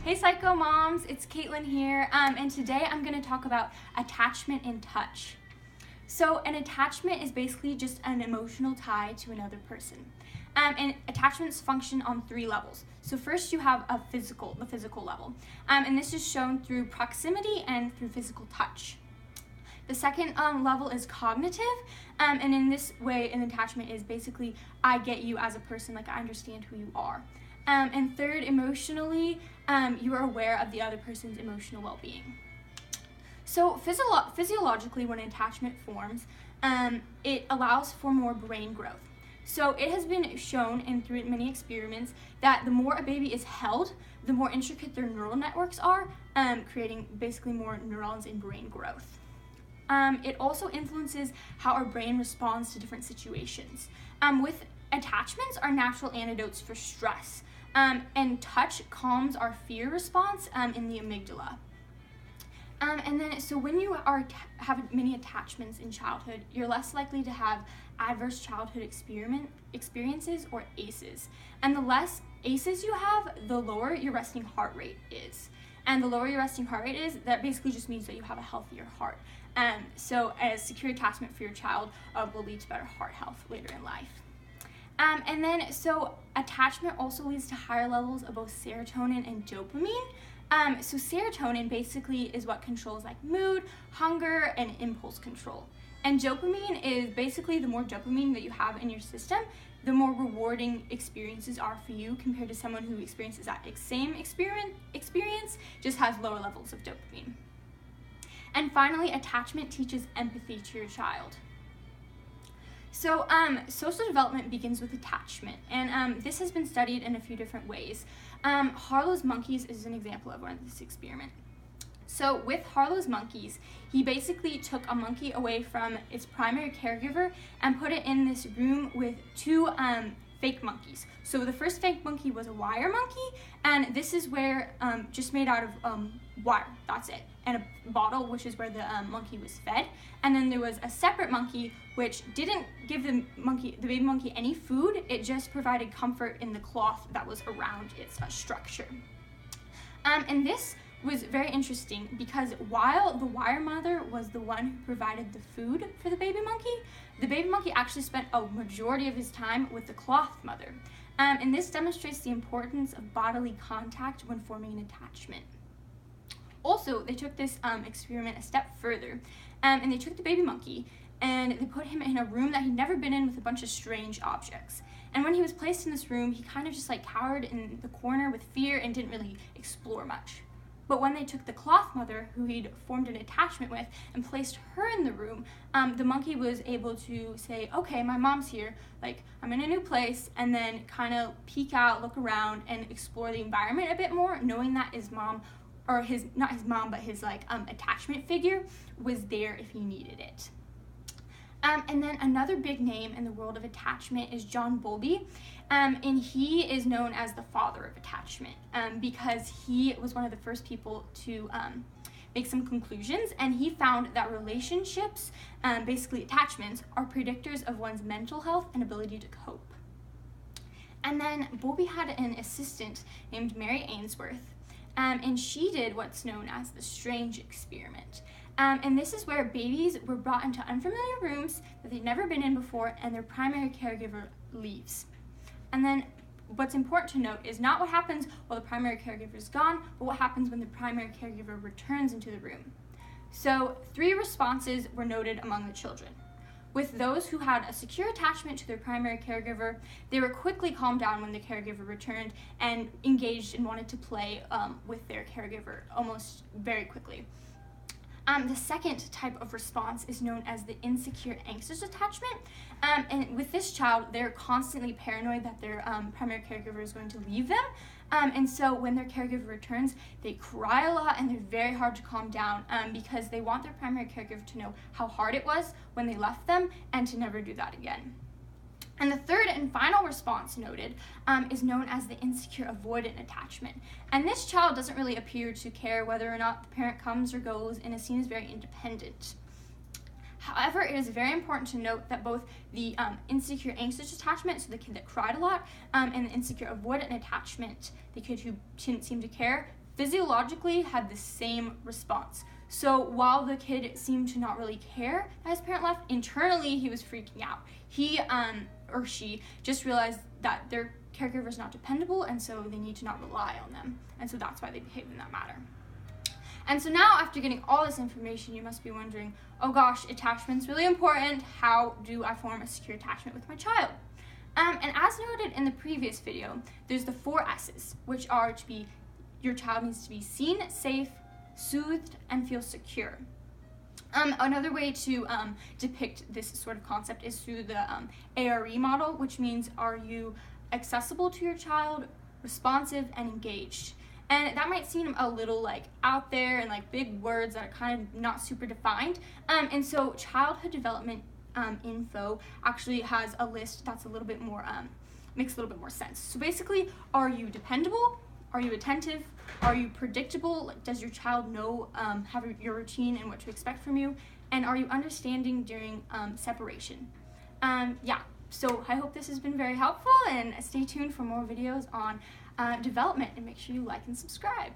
Hey Psycho Moms, it's Caitlin here, and today I'm going to talk about attachment and touch. So an attachment is basically just an emotional tie to another person. And attachments function on 3 levels. So first you have the physical level, and this is shown through proximity and through physical touch. The second level is cognitive, and in this way an attachment is basically I get you as a person, like I understand who you are. And third, emotionally, you are aware of the other person's emotional well-being. So physiologically, when an attachment forms, it allows for more brain growth. So it has been shown and through many experiments that the more a baby is held, the more intricate their neural networks are, creating basically more neurons in brain growth. It also influences how our brain responds to different situations. With attachments are natural antidotes for stress, and touch calms our fear response in the amygdala. And then, so when you have many attachments in childhood, you're less likely to have adverse childhood experiences or ACEs. And the less ACEs you have, the lower your resting heart rate is. And the lower your resting heart rate is, that basically just means that you have a healthier heart. So a secure attachment for your child will lead to better heart health later in life. And then, so attachment also leads to higher levels of both serotonin and dopamine. So serotonin basically is what controls like mood, hunger, and impulse control. And dopamine is basically the more dopamine that you have in your system, the more rewarding experiences are for you compared to someone who experiences that same experience, just has lower levels of dopamine. And finally, attachment teaches empathy to your child. So social development begins with attachment, and this has been studied in a few different ways. Harlow's monkeys is an example of one of this experiment. So with Harlow's monkeys, he basically took a monkey away from its primary caregiver and put it in this room with 2 fake monkeys. So the first fake monkey was a wire monkey, and this is where just made out of wire, that's it, and a bottle, which is where the monkey was fed. And then there was a separate monkey which didn't give the baby monkey any food, it just provided comfort in the cloth that was around its structure. And this was very interesting because while the wire mother was the one who provided the food for the baby monkey actually spent a majority of his time with the cloth mother. And this demonstrates the importance of bodily contact when forming an attachment. Also, they took this experiment a step further, and they took the baby monkey and they put him in a room that he'd never been in with a bunch of strange objects. And when he was placed in this room, he kind of just like cowered in the corner with fear and didn't really explore much. But when they took the cloth mother, who he'd formed an attachment with, and placed her in the room, the monkey was able to say, okay, my mom's here, like, I'm in a new place, and then kind of peek out, look around, and explore the environment a bit more, knowing that his mom, or not his mom, but his, attachment figure was there if he needed it. And then another big name in the world of attachment is John Bowlby, and he is known as the father of attachment because he was one of the first people to make some conclusions, and he found that relationships, basically attachments, are predictors of one's mental health and ability to cope. And then Bowlby had an assistant named Mary Ainsworth, and she did what's known as the strange experiment. And this is where babies were brought into unfamiliar rooms that they'd never been in before, and their primary caregiver leaves. And then what's important to note is not what happens while the primary caregiver is gone, but what happens when the primary caregiver returns into the room. So 3 responses were noted among the children. With those who had a secure attachment to their primary caregiver, they were quickly calmed down when the caregiver returned and engaged and wanted to play with their caregiver almost very quickly. The second type of response is known as the insecure anxious attachment. And with this child, they're constantly paranoid that their primary caregiver is going to leave them. And so when their caregiver returns, they cry a lot and they're very hard to calm down because they want their primary caregiver to know how hard it was when they left them and to never do that again. And the third and final response noted is known as the insecure avoidant attachment. And this child doesn't really appear to care whether or not the parent comes or goes and is seen as very independent. However, it is very important to note that both the insecure anxious attachment, so the kid that cried a lot, and the insecure avoidant attachment, the kid who didn't seem to care, physiologically had the same response. So while the kid seemed to not really care that his parent left, internally he was freaking out. He or she just realized that their caregiver is not dependable, and so they need to not rely on them. And so that's why they behave in that manner. And so now, after getting all this information, you must be wondering, oh gosh, attachment's really important. How do I form a secure attachment with my child? And as noted in the previous video, there's the 4 S's, which are to be, your child needs to be seen, safe, soothed, and feel secure. Another way to depict this sort of concept is through the A.R.E model, which means, are you accessible to your child, responsive, and engaged? And that might seem a little like out there and like big words that are kind of not super defined. And so childhood development info actually has a list that's a little bit more, makes a little bit more sense. So basically, are you dependable? Are you attentive? Are you predictable? Like, does your child know, have your routine and what to expect from you? And are you understanding during separation? Yeah, so I hope this has been very helpful, and stay tuned for more videos on development, and make sure you like and subscribe.